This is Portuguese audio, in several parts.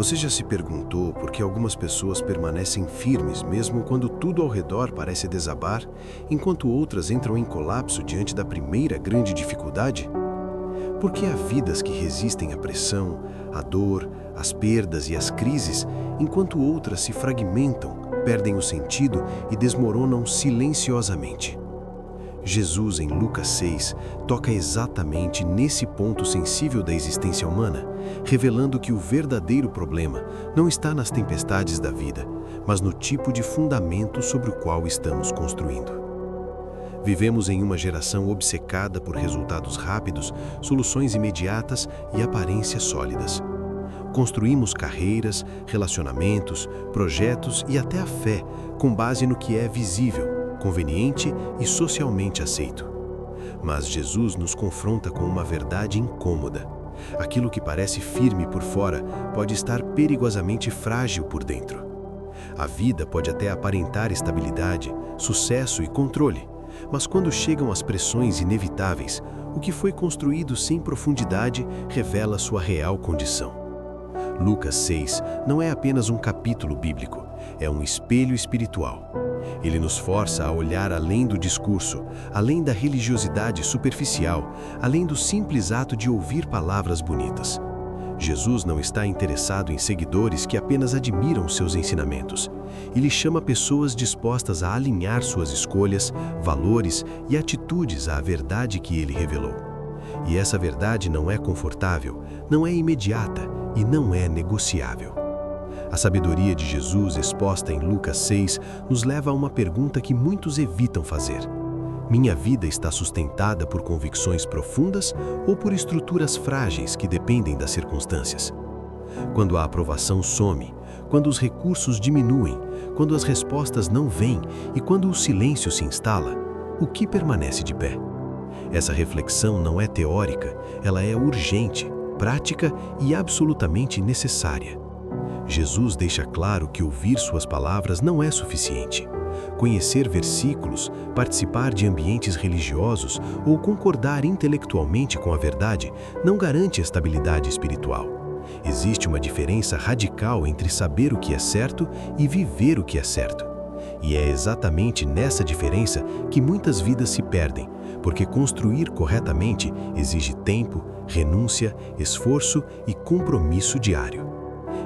Você já se perguntou por que algumas pessoas permanecem firmes mesmo quando tudo ao redor parece desabar, enquanto outras entram em colapso diante da primeira grande dificuldade? Por que há vidas que resistem à pressão, à dor, às perdas e às crises, enquanto outras se fragmentam, perdem o sentido e desmoronam silenciosamente? Jesus, em Lucas 6, toca exatamente nesse ponto sensível da existência humana, revelando que o verdadeiro problema não está nas tempestades da vida, mas no tipo de fundamento sobre o qual estamos construindo. Vivemos em uma geração obcecada por resultados rápidos, soluções imediatas e aparências sólidas. Construímos carreiras, relacionamentos, projetos e até a fé com base no que é visível, conveniente e socialmente aceito. Mas Jesus nos confronta com uma verdade incômoda. Aquilo que parece firme por fora pode estar perigosamente frágil por dentro. A vida pode até aparentar estabilidade, sucesso e controle, mas quando chegam as pressões inevitáveis, o que foi construído sem profundidade revela sua real condição. Lucas 6 não é apenas um capítulo bíblico, é um espelho espiritual. Ele nos força a olhar além do discurso, além da religiosidade superficial, além do simples ato de ouvir palavras bonitas. Jesus não está interessado em seguidores que apenas admiram seus ensinamentos. Ele chama pessoas dispostas a alinhar suas escolhas, valores e atitudes à verdade que ele revelou. E essa verdade não é confortável, não é imediata e não é negociável. A sabedoria de Jesus exposta em Lucas 6 nos leva a uma pergunta que muitos evitam fazer. Minha vida está sustentada por convicções profundas ou por estruturas frágeis que dependem das circunstâncias? Quando a aprovação some, quando os recursos diminuem, quando as respostas não vêm e quando o silêncio se instala, o que permanece de pé? Essa reflexão não é teórica, ela é urgente, prática e absolutamente necessária. Jesus deixa claro que ouvir suas palavras não é suficiente. Conhecer versículos, participar de ambientes religiosos ou concordar intelectualmente com a verdade não garante estabilidade espiritual. Existe uma diferença radical entre saber o que é certo e viver o que é certo. E é exatamente nessa diferença que muitas vidas se perdem, porque construir corretamente exige tempo, renúncia, esforço e compromisso diário.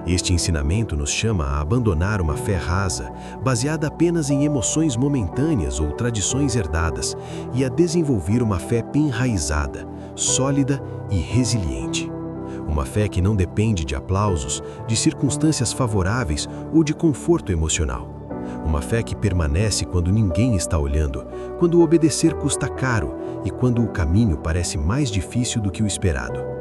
Este ensinamento nos chama a abandonar uma fé rasa, baseada apenas em emoções momentâneas ou tradições herdadas, e a desenvolver uma fé enraizada, sólida e resiliente. Uma fé que não depende de aplausos, de circunstâncias favoráveis ou de conforto emocional. Uma fé que permanece quando ninguém está olhando, quando obedecer custa caro e quando o caminho parece mais difícil do que o esperado.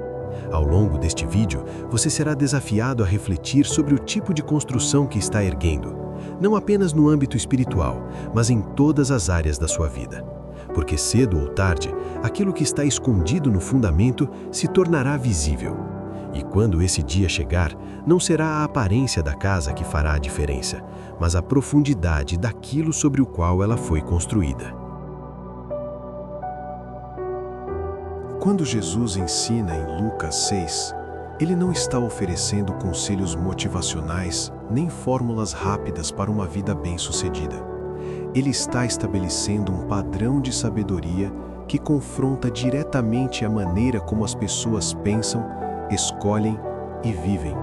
Ao longo deste vídeo, você será desafiado a refletir sobre o tipo de construção que está erguendo, não apenas no âmbito espiritual, mas em todas as áreas da sua vida. Porque cedo ou tarde, aquilo que está escondido no fundamento se tornará visível. E quando esse dia chegar, não será a aparência da casa que fará a diferença, mas a profundidade daquilo sobre o qual ela foi construída. Quando Jesus ensina em Lucas 6, ele não está oferecendo conselhos motivacionais nem fórmulas rápidas para uma vida bem-sucedida. Ele está estabelecendo um padrão de sabedoria que confronta diretamente a maneira como as pessoas pensam, escolhem e vivem.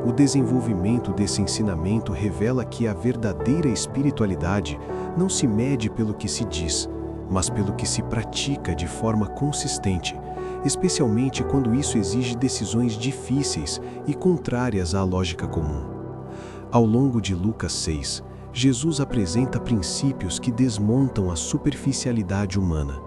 O desenvolvimento desse ensinamento revela que a verdadeira espiritualidade não se mede pelo que se diz, mas pelo que se pratica de forma consistente, especialmente quando isso exige decisões difíceis e contrárias à lógica comum. Ao longo de Lucas 6, Jesus apresenta princípios que desmontam a superficialidade humana.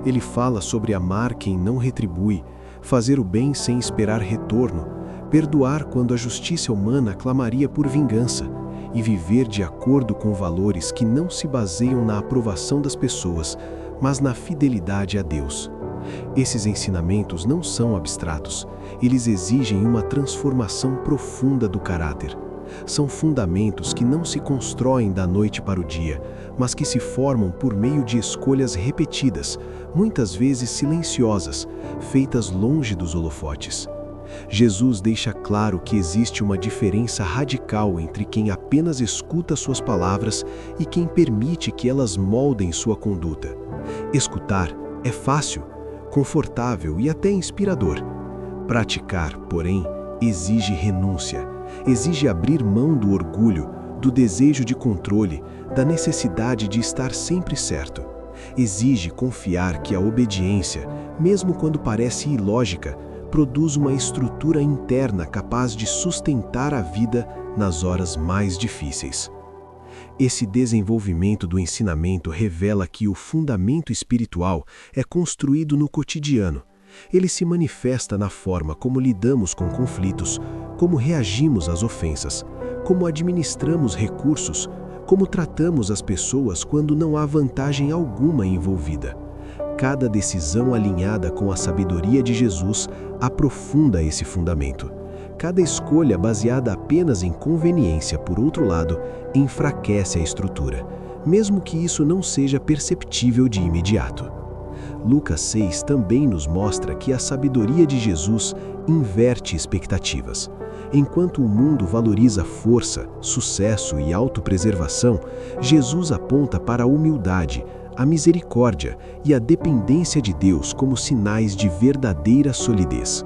Ele fala sobre amar quem não retribui, fazer o bem sem esperar retorno, perdoar quando a justiça humana clamaria por vingança, e viver de acordo com valores que não se baseiam na aprovação das pessoas, mas na fidelidade a Deus. Esses ensinamentos não são abstratos, eles exigem uma transformação profunda do caráter. São fundamentos que não se constroem da noite para o dia, mas que se formam por meio de escolhas repetidas, muitas vezes silenciosas, feitas longe dos holofotes. Jesus deixa claro que existe uma diferença radical entre quem apenas escuta suas palavras e quem permite que elas moldem sua conduta. Escutar é fácil, confortável e até inspirador. Praticar, porém, exige renúncia, exige abrir mão do orgulho, do desejo de controle, da necessidade de estar sempre certo. Exige confiar que a obediência, mesmo quando parece ilógica, produz uma estrutura interna capaz de sustentar a vida nas horas mais difíceis. Esse desenvolvimento do ensinamento revela que o fundamento espiritual é construído no cotidiano. Ele se manifesta na forma como lidamos com conflitos, como reagimos às ofensas, como administramos recursos, como tratamos as pessoas quando não há vantagem alguma envolvida. Cada decisão alinhada com a sabedoria de Jesus aprofunda esse fundamento. Cada escolha baseada apenas em conveniência, por outro lado, enfraquece a estrutura, mesmo que isso não seja perceptível de imediato. Lucas 6 também nos mostra que a sabedoria de Jesus inverte expectativas. Enquanto o mundo valoriza força, sucesso e autopreservação, Jesus aponta para a humildade, a misericórdia e a dependência de Deus como sinais de verdadeira solidez.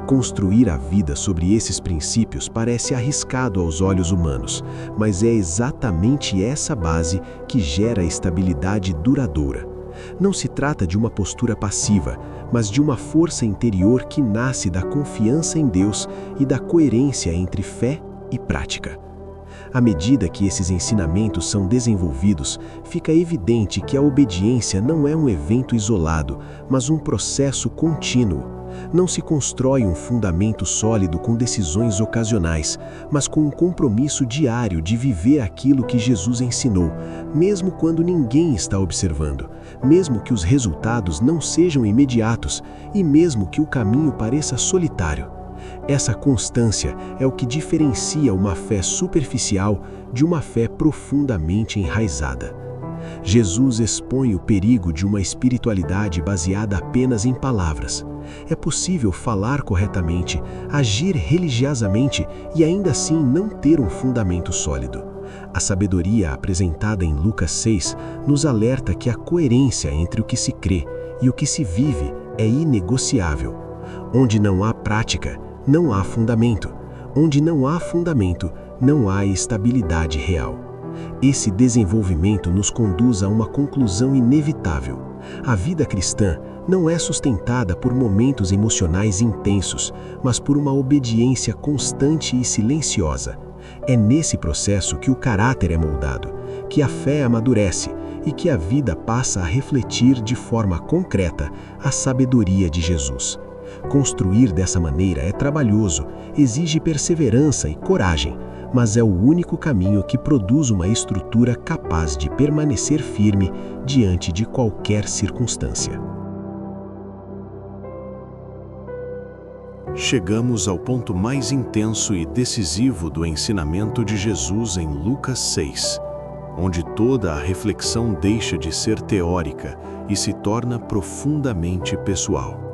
Construir a vida sobre esses princípios parece arriscado aos olhos humanos, mas é exatamente essa base que gera estabilidade duradoura. Não se trata de uma postura passiva, mas de uma força interior que nasce da confiança em Deus e da coerência entre fé e prática. À medida que esses ensinamentos são desenvolvidos, fica evidente que a obediência não é um evento isolado, mas um processo contínuo. Não se constrói um fundamento sólido com decisões ocasionais, mas com um compromisso diário de viver aquilo que Jesus ensinou, mesmo quando ninguém está observando, mesmo que os resultados não sejam imediatos e mesmo que o caminho pareça solitário. Essa constância é o que diferencia uma fé superficial de uma fé profundamente enraizada. Jesus expõe o perigo de uma espiritualidade baseada apenas em palavras. É possível falar corretamente, agir religiosamente e ainda assim não ter um fundamento sólido. A sabedoria apresentada em Lucas 6 nos alerta que a coerência entre o que se crê e o que se vive é inegociável. Onde não há prática, não há fundamento. Onde não há fundamento, não há estabilidade real. Esse desenvolvimento nos conduz a uma conclusão inevitável. A vida cristã não é sustentada por momentos emocionais intensos, mas por uma obediência constante e silenciosa. É nesse processo que o caráter é moldado, que a fé amadurece e que a vida passa a refletir de forma concreta a sabedoria de Jesus. Construir dessa maneira é trabalhoso, exige perseverança e coragem, mas é o único caminho que produz uma estrutura capaz de permanecer firme diante de qualquer circunstância. Chegamos ao ponto mais intenso e decisivo do ensinamento de Jesus em Lucas 6, onde toda a reflexão deixa de ser teórica e se torna profundamente pessoal.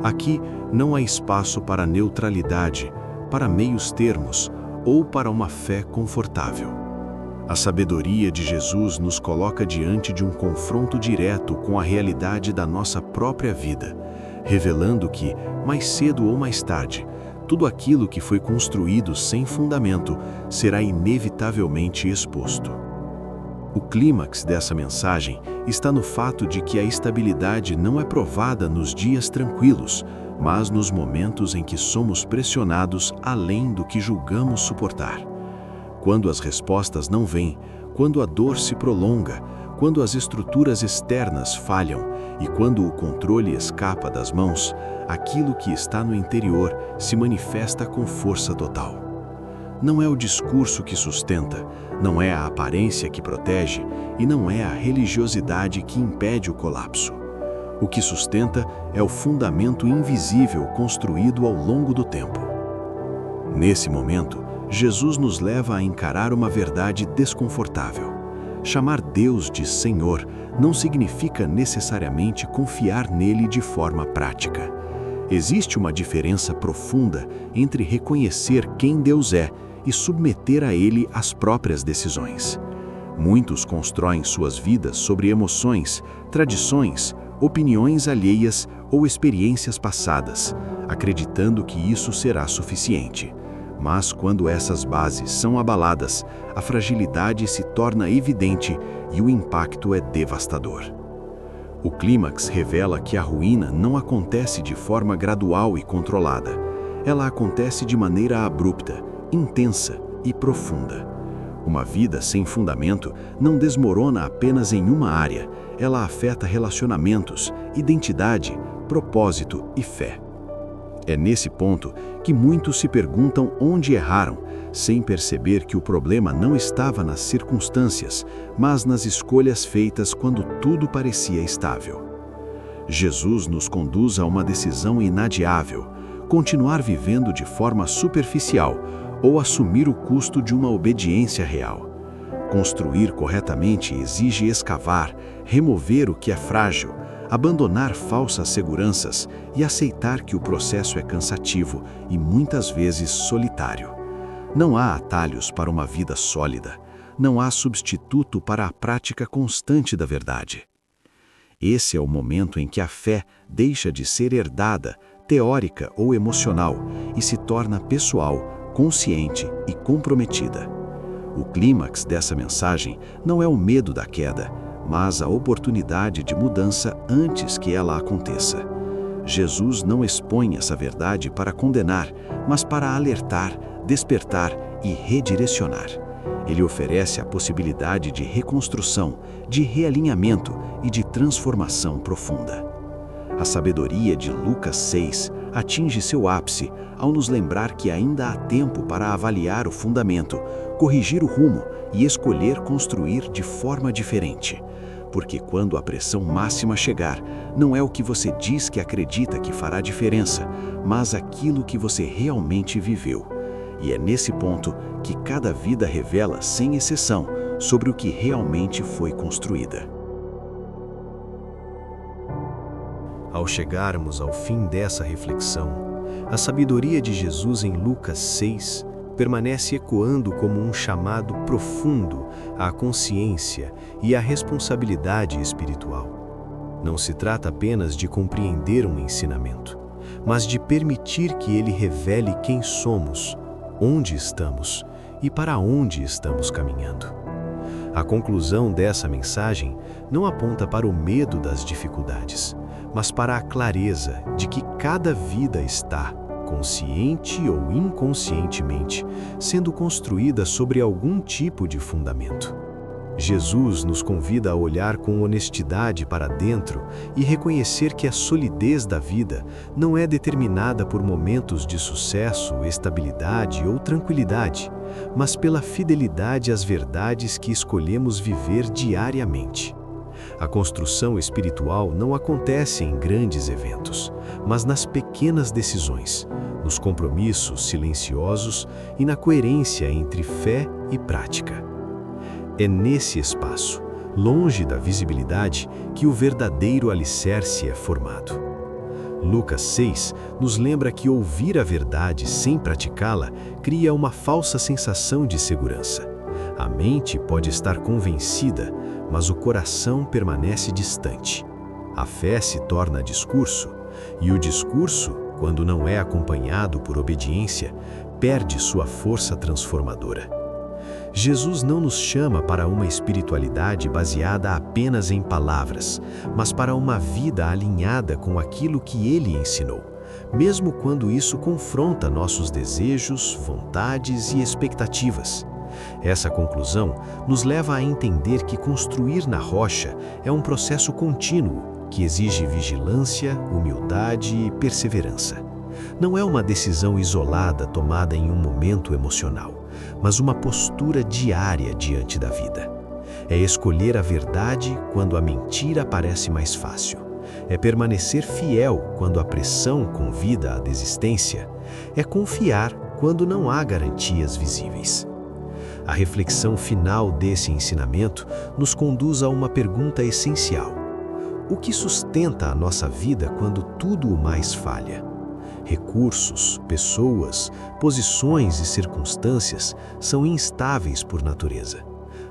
Aqui não há espaço para neutralidade, para meios termos ou para uma fé confortável. A sabedoria de Jesus nos coloca diante de um confronto direto com a realidade da nossa própria vida, revelando que, mais cedo ou mais tarde, tudo aquilo que foi construído sem fundamento será inevitavelmente exposto. O clímax dessa mensagem está no fato de que a estabilidade não é provada nos dias tranquilos, mas nos momentos em que somos pressionados além do que julgamos suportar. Quando as respostas não vêm, quando a dor se prolonga, quando as estruturas externas falham e quando o controle escapa das mãos, aquilo que está no interior se manifesta com força total. Não é o discurso que sustenta, não é a aparência que protege e não é a religiosidade que impede o colapso. O que sustenta é o fundamento invisível construído ao longo do tempo. Nesse momento, Jesus nos leva a encarar uma verdade desconfortável. Chamar Deus de Senhor não significa necessariamente confiar nele de forma prática. Existe uma diferença profunda entre reconhecer quem Deus é e submeter a Ele as próprias decisões. Muitos constroem suas vidas sobre emoções, tradições, opiniões alheias ou experiências passadas, acreditando que isso será suficiente. Mas quando essas bases são abaladas, a fragilidade se torna evidente e o impacto é devastador. O clímax revela que a ruína não acontece de forma gradual e controlada. Ela acontece de maneira abrupta, intensa e profunda. Uma vida sem fundamento não desmorona apenas em uma área, ela afeta relacionamentos, identidade, propósito e fé. É nesse ponto que muitos se perguntam onde erraram, sem perceber que o problema não estava nas circunstâncias, mas nas escolhas feitas quando tudo parecia estável. Jesus nos conduz a uma decisão inadiável: continuar vivendo de forma superficial ou assumir o custo de uma obediência real. Construir corretamente exige escavar, remover o que é frágil, abandonar falsas seguranças e aceitar que o processo é cansativo e muitas vezes solitário. Não há atalhos para uma vida sólida. Não há substituto para a prática constante da verdade. Esse é o momento em que a fé deixa de ser herdada, teórica ou emocional e se torna pessoal, consciente e comprometida. O clímax dessa mensagem não é o medo da queda, mas a oportunidade de mudança antes que ela aconteça. Jesus não expõe essa verdade para condenar, mas para alertar, despertar e redirecionar. Ele oferece a possibilidade de reconstrução, de realinhamento e de transformação profunda. A sabedoria de Lucas 6 atinge seu ápice ao nos lembrar que ainda há tempo para avaliar o fundamento, corrigir o rumo e escolher construir de forma diferente. Porque quando a pressão máxima chegar, não é o que você diz que acredita que fará diferença, mas aquilo que você realmente viveu. E é nesse ponto que cada vida revela, sem exceção, sobre o que realmente foi construída. Ao chegarmos ao fim dessa reflexão, a sabedoria de Jesus em Lucas 6 permanece ecoando como um chamado profundo à consciência e à responsabilidade espiritual. Não se trata apenas de compreender um ensinamento, mas de permitir que ele revele quem somos, onde estamos e para onde estamos caminhando. A conclusão dessa mensagem não aponta para o medo das dificuldades, mas para a clareza de que cada vida está, consciente ou inconscientemente, sendo construída sobre algum tipo de fundamento. Jesus nos convida a olhar com honestidade para dentro e reconhecer que a solidez da vida não é determinada por momentos de sucesso, estabilidade ou tranquilidade, mas pela fidelidade às verdades que escolhemos viver diariamente. A construção espiritual não acontece em grandes eventos, mas nas pequenas decisões, nos compromissos silenciosos e na coerência entre fé e prática. É nesse espaço, longe da visibilidade, que o verdadeiro alicerce é formado. Lucas 6 nos lembra que ouvir a verdade sem praticá-la cria uma falsa sensação de segurança. A mente pode estar convencida, mas o coração permanece distante. A fé se torna discurso, e o discurso, quando não é acompanhado por obediência, perde sua força transformadora. Jesus não nos chama para uma espiritualidade baseada apenas em palavras, mas para uma vida alinhada com aquilo que Ele ensinou, mesmo quando isso confronta nossos desejos, vontades e expectativas. Essa conclusão nos leva a entender que construir na rocha é um processo contínuo que exige vigilância, humildade e perseverança. Não é uma decisão isolada tomada em um momento emocional, mas uma postura diária diante da vida. É escolher a verdade quando a mentira parece mais fácil. É permanecer fiel quando a pressão convida à desistência. É confiar quando não há garantias visíveis. A reflexão final desse ensinamento nos conduz a uma pergunta essencial: o que sustenta a nossa vida quando tudo o mais falha? Recursos, pessoas, posições e circunstâncias são instáveis por natureza.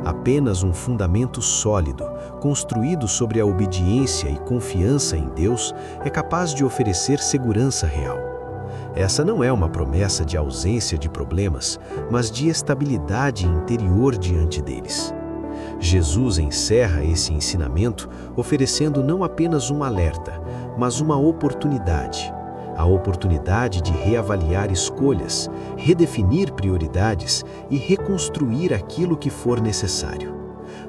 Apenas um fundamento sólido, construído sobre a obediência e confiança em Deus, é capaz de oferecer segurança real. Essa não é uma promessa de ausência de problemas, mas de estabilidade interior diante deles. Jesus encerra esse ensinamento oferecendo não apenas um alerta, mas uma oportunidade. A oportunidade de reavaliar escolhas, redefinir prioridades e reconstruir aquilo que for necessário.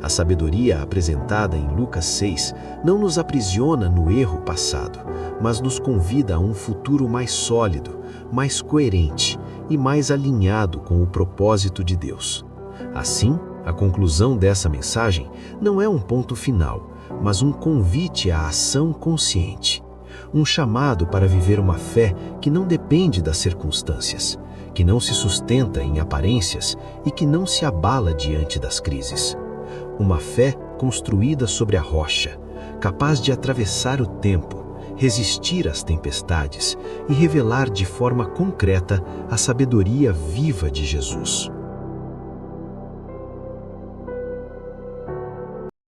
A sabedoria apresentada em Lucas 6 não nos aprisiona no erro passado, mas nos convida a um futuro mais sólido, mais coerente e mais alinhado com o propósito de Deus. Assim, a conclusão dessa mensagem não é um ponto final, mas um convite à ação consciente. Um chamado para viver uma fé que não depende das circunstâncias, que não se sustenta em aparências e que não se abala diante das crises. Uma fé construída sobre a rocha, capaz de atravessar o tempo, resistir às tempestades e revelar de forma concreta a sabedoria viva de Jesus.